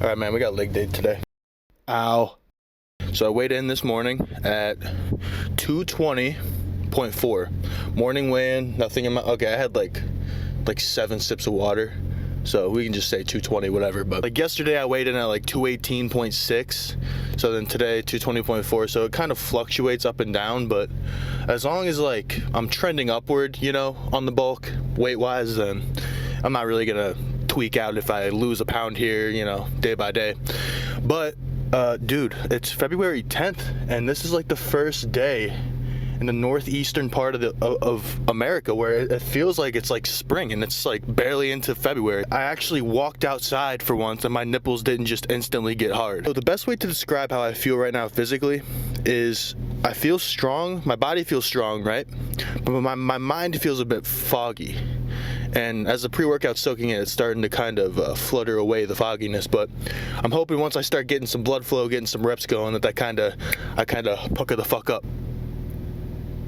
All right, man, we got leg day today. Ow. So I weighed in this morning at 220.4. Morning weigh-in, nothing in my, okay, I had like 7 sips of water. So we can just say 220, whatever. But like yesterday I weighed in at like 218.6. So then today 220.4. So it kind of fluctuates up and down, but as long as like I'm trending upward, you know, on the bulk weight wise, then I'm not really gonna tweak out if I lose a pound here, you know, day by day. But dude, it's February 10th and this is like the first day in the northeastern part of America where it feels like it's like spring and it's like barely into February. I actually walked outside for once and my nipples didn't just instantly get hard. So the best way to describe how I feel right now physically is I feel strong, my body feels strong, right? But my mind feels a bit foggy. And as the pre-workout's soaking in, it's starting to kind of flutter away the fogginess. But I'm hoping once I start getting some blood flow, getting some reps going, that I kind of pucker the fuck up.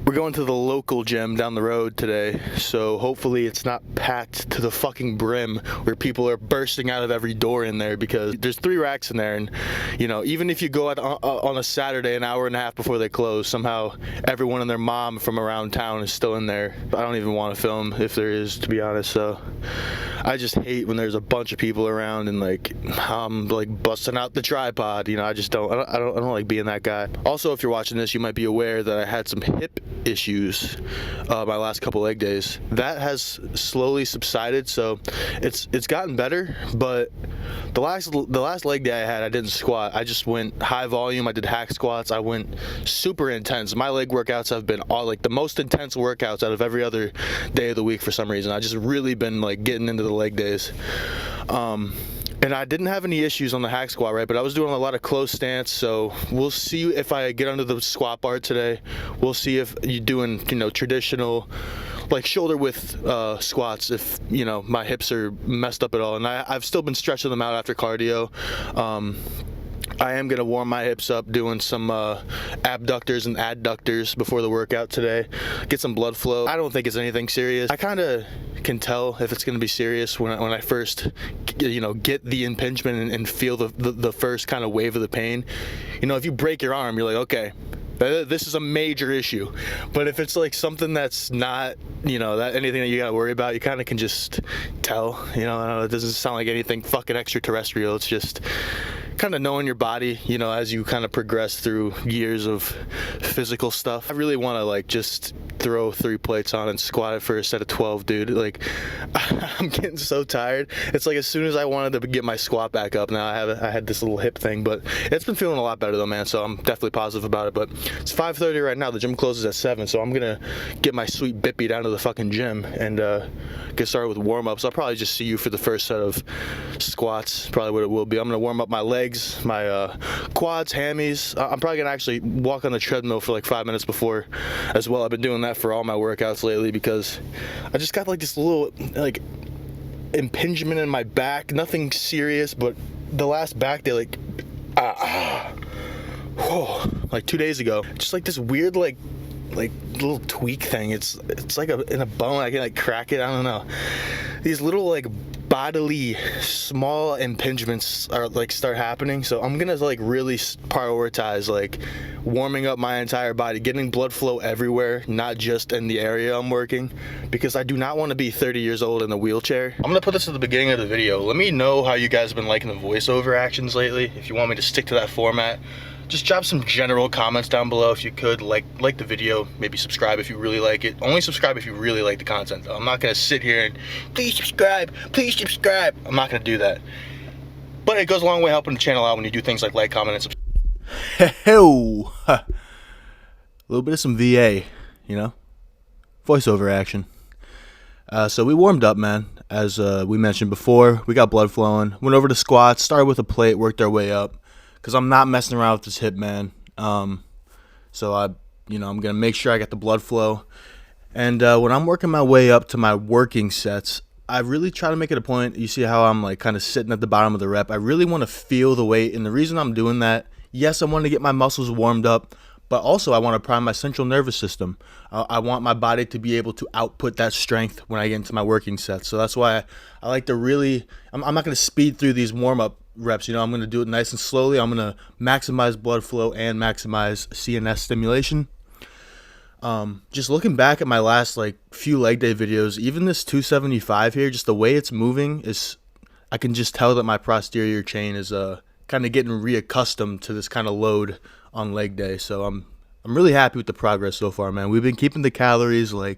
We're going to the local gym down the road today, so hopefully it's not packed to the fucking brim where people are bursting out of every door in there, because there's 3 racks in there, and you know, even if you go out on a Saturday an hour and a half before they close, somehow everyone and their mom from around town is still in there. I don't even want to film if there is, to be honest. So I just hate when there's a bunch of people around and like I'm like busting out the tripod, you know. I don't like being that guy. Also, if you're watching this, you might be aware that I had some hip issues my last couple leg days. That has slowly subsided, so it's gotten better. But the last leg day I had, I didn't squat. I just went high volume. I did hack squats. I went super intense. My leg workouts have been all like the most intense workouts out of every other day of the week for some reason. I just really been like getting into the leg days. And I didn't have any issues on the hack squat, right? But I was doing a lot of close stance, so we'll see if I get under the squat bar today. We'll see if you're doing, you know, traditional like shoulder width squats, if you know my hips are messed up at all. And I've still been stretching them out after cardio. I am going to warm my hips up doing some abductors and adductors before the workout today. Get some blood flow. I don't think it's anything serious. I kind of can tell if it's going to be serious when I first, you know, get the impingement and feel the first kind of wave of the pain. You know, if you break your arm, you're like, okay, this is a major issue. But if it's like something that's not, you know, that anything that you gotta worry about, you kind of can just tell. You know, it doesn't sound like anything fucking extraterrestrial. It's just kind of knowing your body, you know, as you kind of progress through years of physical stuff. I really want to like just throw 3 plates on and squat it for a set of 12, dude. Like I'm getting so tired. It's like as soon as I wanted to get my squat back up, now I had this little hip thing, but it's been feeling a lot better though, man. So I'm definitely positive about it. But it's 5:30 right now. The gym closes at 7, so I'm gonna get my sweet bippy down to the fucking gym and get started with warm-ups. I'll probably just see you for the first set of squats. Probably what it will be. I'm gonna warm up my legs, my quads, hammies. I'm probably gonna actually walk on the treadmill for like 5 minutes before as well. I've been doing that for all my workouts lately because I just got like this little like impingement in my back. Nothing serious, but the last back day, like like 2 days ago, just like this weird like little tweak thing. It's like in a bone. I can like crack it. I don't know. These little like bodily small impingements are like start happening. So I'm gonna like really prioritize like warming up my entire body, getting blood flow everywhere, not just in the area I'm working, because I do not want to be 30 years old in a wheelchair. I'm gonna put this at the beginning of the video. Let me know how you guys have been liking the voiceover actions lately. If you want me to stick to that format, just drop some general comments down below if you could. Like the video, maybe subscribe if you really like it. Only subscribe if you really like the content though. I'm not gonna sit here and please subscribe, please subscribe. I'm not gonna do that. But it goes a long way helping the channel out when you do things like comment and subscribe. A little bit of some VA, you know, voiceover action. So we warmed up, man. As we mentioned before, we got blood flowing. Went over to squats, started with a plate, worked our way up. Because I'm not messing around with this hip, man. So I'm gonna make sure I get the blood flow. And when I'm working my way up to my working sets, I really try to make it a point. You see how I'm like kind of sitting at the bottom of the rep. I really want to feel the weight, and the reason I'm doing that, yes, I want to get my muscles warmed up, but also I want to prime my central nervous system. I want my body to be able to output that strength when I get into my working sets. So that's why I like to really, I'm not going to speed through these warm-up reps. I'm going to do it nice and slowly. I'm going to maximize blood flow and maximize CNS stimulation. Just looking back at my last few leg day videos, even this 275 here, just the way it's moving is, I can just tell that my posterior chain is kind of getting reaccustomed to this kind of load on leg day. So I'm really happy with the progress so far, man. We've been keeping the calories I'm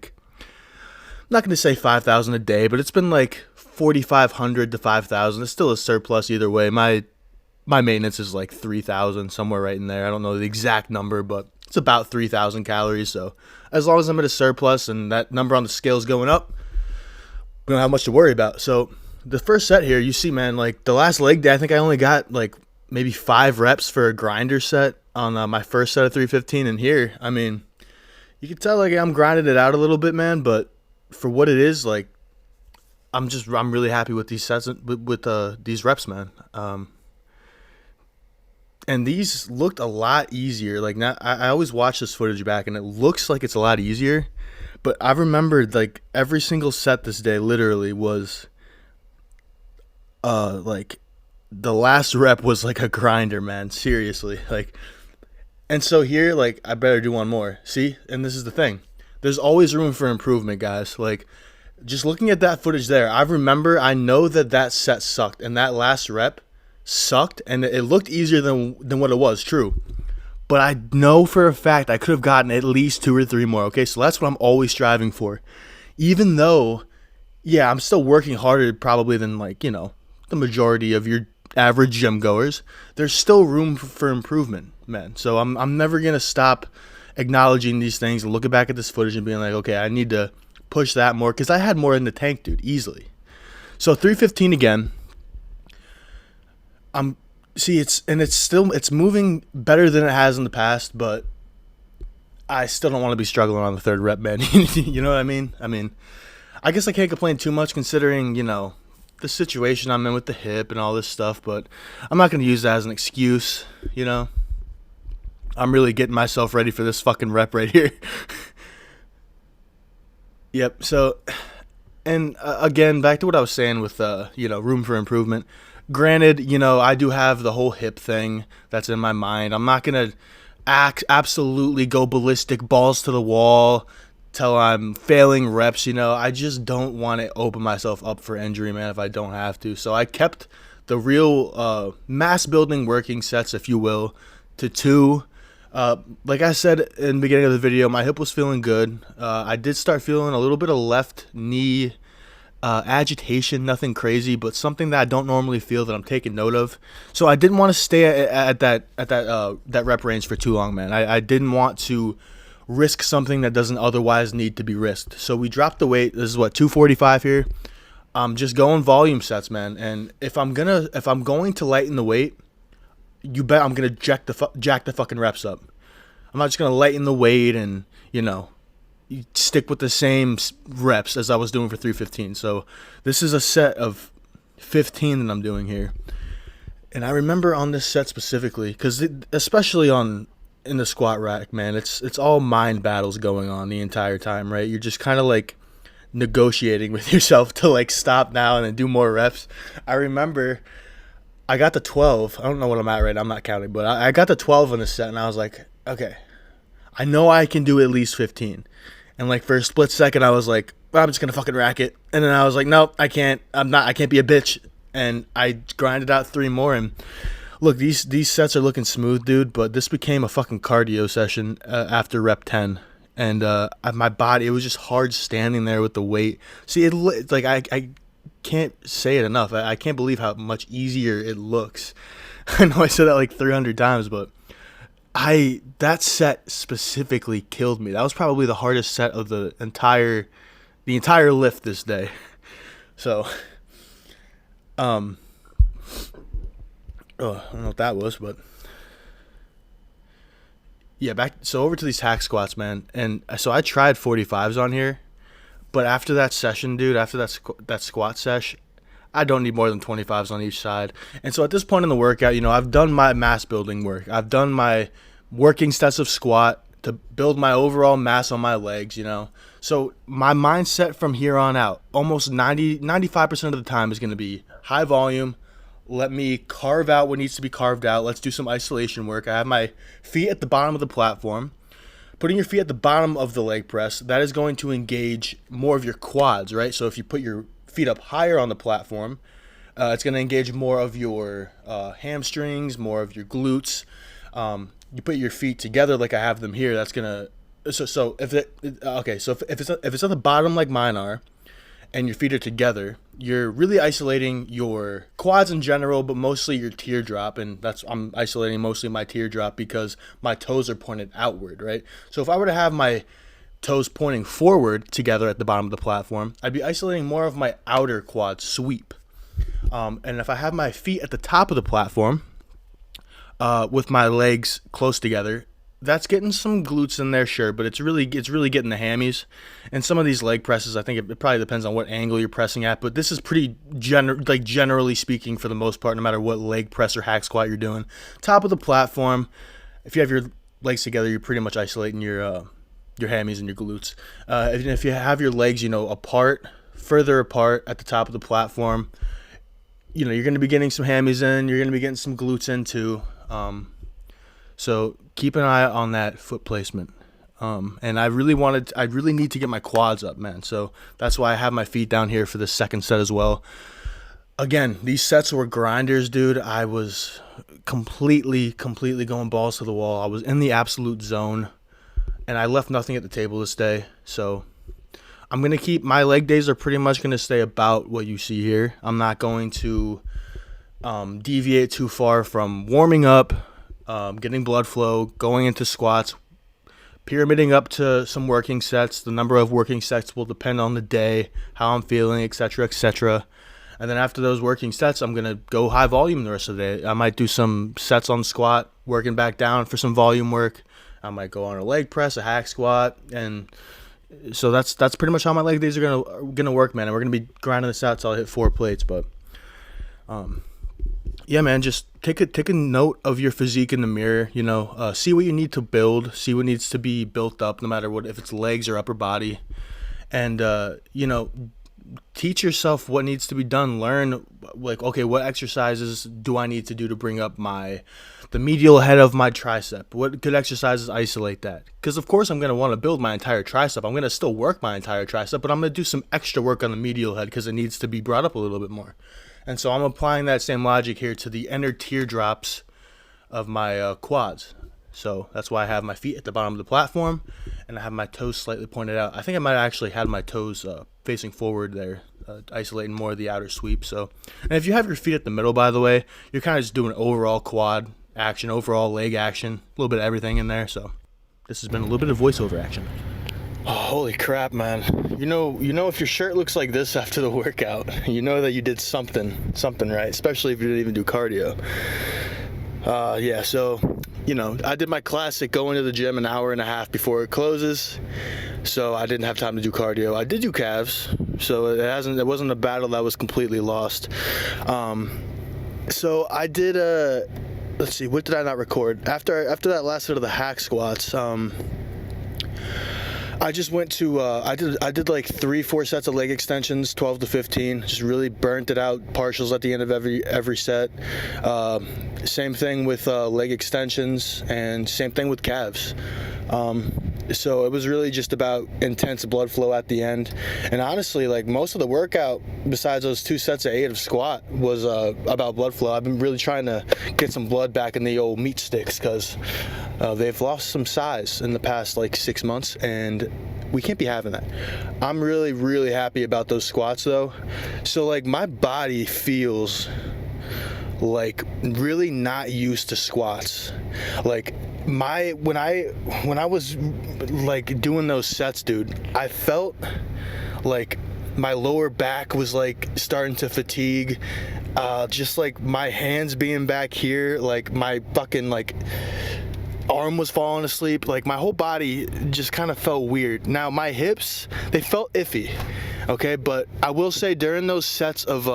not going to say 5,000 a day, but it's been 4,500 to 5,000. It's still a surplus either way. My maintenance is 3,000, somewhere right in there. I don't know the exact number, but it's about 3,000 calories. So as long as I'm at a surplus and that number on the scale is going up, we don't have much to worry about. So the first set here, you see, man, the last leg day, I think I only got maybe 5 reps for a grinder set on my first set of 315. And here, I mean, you can tell I'm grinding it out a little bit, man, but for what it is, I'm really happy with these sets, with these reps, man. And these looked a lot easier. Now, I always watch this footage back, and it looks like it's a lot easier. But I remembered every single set this day literally was the last rep was a grinder, man. Seriously, And so here, I better do one more. See, and this is the thing. There's always room for improvement, guys. Just looking at that footage there, I know that set sucked, and that last rep sucked, and it looked easier than what it was, true. But I know for a fact I could have gotten at least 2 or 3 more, okay? So that's what I'm always striving for. Even though, yeah, I'm still working harder probably than, the majority of your average gym goers, there's still room for improvement, man. So I'm never going to stop acknowledging these things and looking back at this footage and being okay, I need to push that more, because I had more in the tank, dude, easily. So 315 again. It's moving better than it has in the past, but I still don't want to be struggling on the 3rd rep, man. You know what I mean? I guess I can't complain too much considering, the situation I'm in with the hip and all this stuff, but I'm not going to use that as an excuse, I'm really getting myself ready for this fucking rep right here. Yep, so, and again, back to what I was saying with, room for improvement. Granted, I do have the whole hip thing that's in my mind. I'm not going to absolutely go ballistic, balls to the wall, till I'm failing reps, I just don't want to open myself up for injury, man, if I don't have to. So I kept the real mass building working sets, if you will, to 2. Like I said in the beginning of the video, my hip was feeling good. I did start feeling a little bit of left knee agitation, nothing crazy, but something that I don't normally feel that I'm taking note of. So I didn't want to stay at that rep range for too long, man. I didn't want to risk something that doesn't otherwise need to be risked. So we dropped the weight. This is 245 here. Just going volume sets, man. And if I'm going to lighten the weight, you bet I'm gonna jack the fucking reps up. I'm not just gonna lighten the weight and stick with the same reps as I was doing for 315. So this is a set of 15 that I'm doing here. And I remember on this set specifically, because especially in the squat rack, man, it's all mind battles going on the entire time, right? You're just kind of negotiating with yourself to stop now and then do more reps. I remember I got to 12. I don't know what I'm at right now. I'm not counting, but I got to 12 in the set, and I was like, okay, I know I can do at least 15. And for a split second, I was like, well, I'm just gonna fucking rack it. And then I was like, nope, I can't. I can't be a bitch. And I grinded out 3 more. And look, these sets are looking smooth, dude. But this became a fucking cardio session after rep 10. And my body, it was just hard standing there with the weight. See, I can't say it enough. I can't believe how much easier it looks. I know I said that 300 times, but that set specifically killed me. That was probably the hardest set of the entire lift this day. So, I don't know what that was, but yeah, so over to these hack squats, man. And so I tried 45s on here, but after that session, dude, after that squat sesh, I don't need more than 25s on each side. And so at this point in the workout, I've done my mass building work. I've done my working sets of squat to build my overall mass on my legs, So my mindset from here on out, almost 95% of the time is going to be high volume, Let me carve out what needs to be carved out. Let's do some isolation work. I have my feet at the bottom of the platform. Putting your feet at the bottom of the leg press, that is going to engage more of your quads, right? So if you put your feet up higher on the platform, it's going to engage more of your hamstrings, more of your glutes. You put your feet together like I have them here. That's gonna. So if it's at the bottom like mine are, and your feet are together, you're really isolating your quads in general, but mostly your teardrop, and I'm isolating mostly my teardrop because my toes are pointed outward, right? So if I were to have my toes pointing forward together at the bottom of the platform, I'd be isolating more of my outer quad sweep. And if I have my feet at the top of the platform, with my legs close together, that's getting some glutes in there, sure, but it's really getting the hammies. And some of these leg presses, I think it probably depends on what angle you're pressing at, but this is pretty generally speaking, for the most part, no matter what leg press or hack squat you're doing. Top of the platform, if you have your legs together, you're pretty much isolating your hammies and your glutes. If you have your legs, further apart at the top of the platform, you're going to be getting some hammies in, you're going to be getting some glutes in too. So keep an eye on that foot placement. And I really need to get my quads up, man. So that's why I have my feet down here for the second set as well. Again, these sets were grinders, dude. I was completely going balls to the wall. I was in the absolute zone, and I left nothing at the table this day. So I'm going to keep my leg days are pretty much going to stay about what you see here. I'm not going to deviate too far from warming up, getting blood flow, going into squats, pyramiding up to some working sets. The number of working sets will depend on the day, how I'm feeling, etc., etc. And then after those working sets, I'm going to go high volume the rest of the day. I might do some sets on squat, working back down for some volume work. I might go on a leg press, a hack squat, and so that's pretty much how my leg days are gonna work, man. And we're gonna be grinding this out till I hit 4 plates. But yeah, man, just take a note of your physique in the mirror. See what you need to build, see what needs to be built up, no matter what, if it's legs or upper body, and teach yourself what needs to be done. Learn, like, okay, what exercises do I need to do to bring up the medial head of my tricep? What good exercises isolate that? Because of course I'm going to want to build my entire tricep. I'm going to still work my entire tricep, but I'm going to do some extra work on the medial head because it needs to be brought up a little bit more. And so I'm applying that same logic here to the inner teardrops of my quads. So that's why I have my feet at the bottom of the platform, and I have my toes slightly pointed out. I think I might have actually had my toes facing forward there, isolating more of the outer sweep. So, and if you have your feet at the middle, by the way, you're kind of just doing overall quad action, overall leg action, a little bit of everything in there. So this has been a little bit of voiceover action. Oh, holy crap, man. If your shirt looks like this after the workout, you know that you did something right, especially if you didn't even do cardio. Yeah, so I did my classic going to the gym an hour and a half before it closes, so I didn't have time to do cardio. I did do calves, so it wasn't a battle that was completely lost. So I did let's see, what did I not record? After that last set of the hack squats, I just went to I did like 3-4 sets of leg extensions, 12 to 15. Just really burnt it out, partials at the end of every set. Same thing with leg extensions, and same thing with calves. So it was really just about intense blood flow at the end. And honestly, like, most of the workout, besides those 2 sets of 8 of squat, was about blood flow. I've been really trying to get some blood back in the old meat sticks, because they've lost some size in the past like 6 months, and we can't be having that. I'm really, really happy about those squats though. So like, my body feels like really not used to squats. Like, when I was like doing those sets, dude, I felt like my lower back was like starting to fatigue. Just like my hands being back here, like my fucking like arm was falling asleep. Like, my whole body just kind of felt weird. Now my hips, they felt iffy, okay, but I will say during those sets of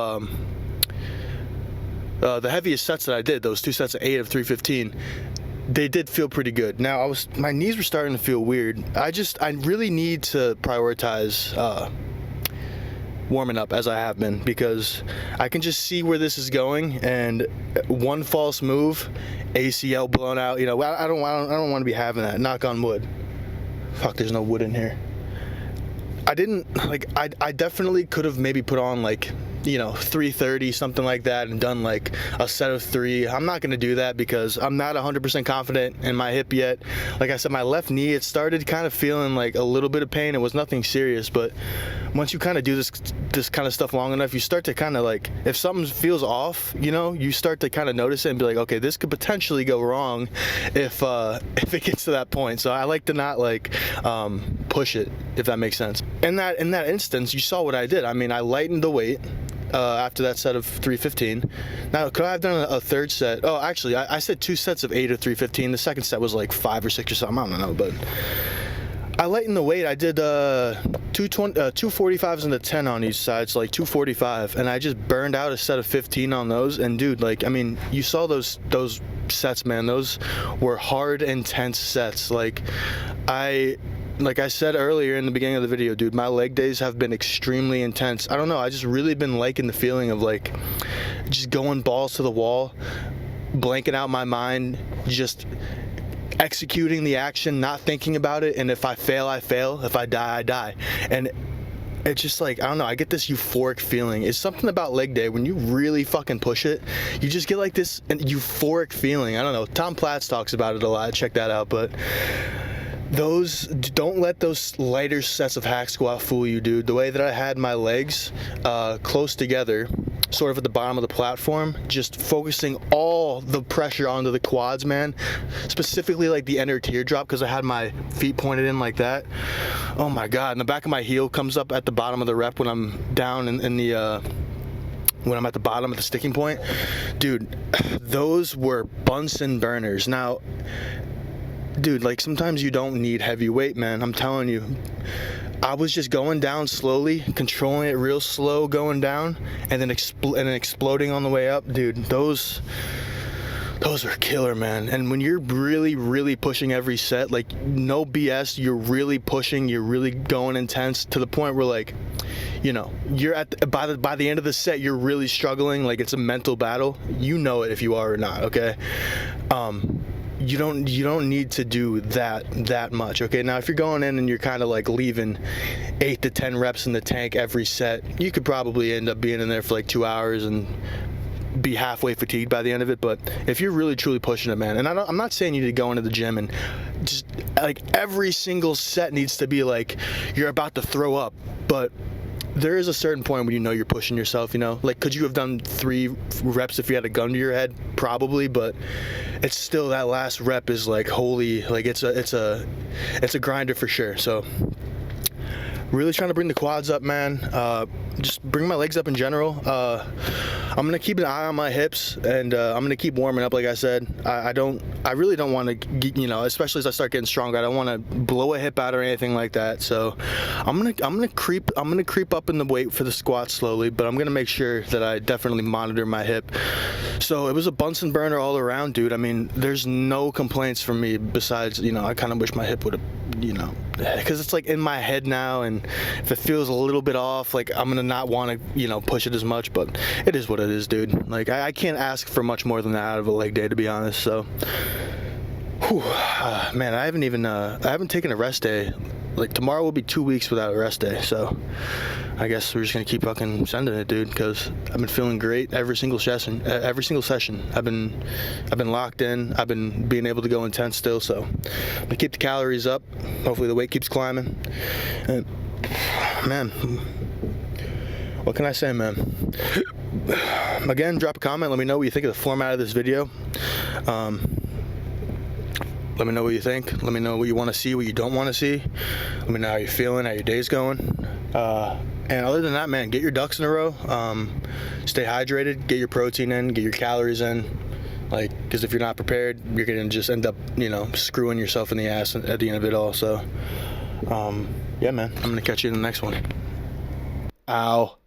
the heaviest sets that I did, those 2 sets of 8 of 315, they did feel pretty good. Now my knees were starting to feel weird. I really need to prioritize warming up as I have been, because I can just see where this is going, and one false move, ACL blown out. You know, I don't want to be having that. Knock on wood. Fuck, there's no wood in here. I didn't, like, I definitely could have maybe put on, like, you know, 330, something like that, and done like a set of 3. I'm not gonna do that because I'm not 100% confident in my hip yet. Like I said, my left knee, it started kind of feeling like a little bit of pain. It was nothing serious, but once you kind of do this kind of stuff long enough, you start to kind of, like, if something feels off, you know, you start to kind of notice it and be like, okay, this could potentially go wrong if it gets to that point. So I like to not, like, push it, if that makes sense. In that instance, you saw what I did. I mean, I lightened the weight after that set of 315. Now, could I have done a third set? Oh, actually, I said 2 sets of 8 or 315. The second set was like 5 or 6 or something. I don't know, but I lightened the weight. I did 245s and a 10 on each side, so like 245, and I just burned out a set of 15 on those. And dude, like, I mean, you saw those sets, man. Those were hard, intense sets. Like I said earlier in the beginning of the video, dude, my leg days have been extremely intense. I don't know, I just really been liking the feeling of, like, just going balls to the wall, blanking out my mind, just executing the action, not thinking about it, and if I fail, I fail. If I die, I die. And it's just like, I don't know, I get this euphoric feeling. It's something about leg day, when you really fucking push it, you just get like this euphoric feeling. I don't know, Tom Platz talks about it a lot, check that out, but don't let those lighter sets of hack squat fool you, dude. The way that I had my legs close together, sort of at the bottom of the platform, just focusing all the pressure onto the quads, man, specifically like the inner teardrop, because I had my feet pointed in like that. Oh my god, and the back of my heel comes up at the bottom of the rep when I'm down in the when I'm at the bottom of the sticking point. Dude, those were Bunsen burners. Now, dude, like, sometimes you don't need heavy weight, man. I'm telling you. I was just going down slowly, controlling it real slow, going down, and then exploding on the way up. Dude, those are killer, man. And when you're really, really pushing every set, like, no BS, you're really pushing, you're really going intense to the point where, like, you know, you're by the end of the set, you're really struggling. Like, it's a mental battle. You know it if you are or not, okay? You don't need to do that much, okay? Now, if you're going in and you're kind of like leaving 8 to 10 reps in the tank every set, you could probably end up being in there for like 2 hours and be halfway fatigued by the end of it. But if you're really truly pushing it, man, and I'm not saying you need to go into the gym and just, like, every single set needs to be like you're about to throw up, but there is a certain point when you know you're pushing yourself, you know? Like, could you have done 3 reps if you had a gun to your head? Probably, but it's still, that last rep is like, holy, like, it's a grinder for sure. So really trying to bring the quads up, man. Just bring my legs up in general. I'm gonna keep an eye on my hips, and I'm gonna keep warming up. Like I said, I really don't want to, you know, especially as I start getting stronger, I don't want to blow a hip out or anything like that. So I'm gonna creep up in the weight for the squat slowly, but I'm gonna make sure that I definitely monitor my hip. So it was a Bunsen burner all around, dude. I mean, there's no complaints from me besides, you know, I kind of wish my hip would have, you know, because it's like in my head now, and if it feels a little bit off, like, I'm gonna not want to, you know, push it as much. But it is what it is, dude. Like, I can't ask for much more than that out of a leg day, to be honest. So, whew, man, I haven't taken a rest day. Like, tomorrow will be 2 weeks without a rest day, so I guess we're just gonna keep fucking sending it, dude, because I've been feeling great every single session. I've been locked in. I've been being able to go intense still, so I'm gonna keep the calories up. Hopefully the weight keeps climbing. And, man, what can I say, man? Again, drop a comment. Let me know what you think of the format of this video. Let me know what you think. Let me know what you want to see, what you don't want to see. Let me know how you're feeling, how your day's going. And other than that, man, get your ducks in a row. Stay hydrated, get your protein in, get your calories in. Like, because if you're not prepared, you're going to just end up, you know, screwing yourself in the ass at the end of it all. So, yeah, man, I'm going to catch you in the next one. Ow.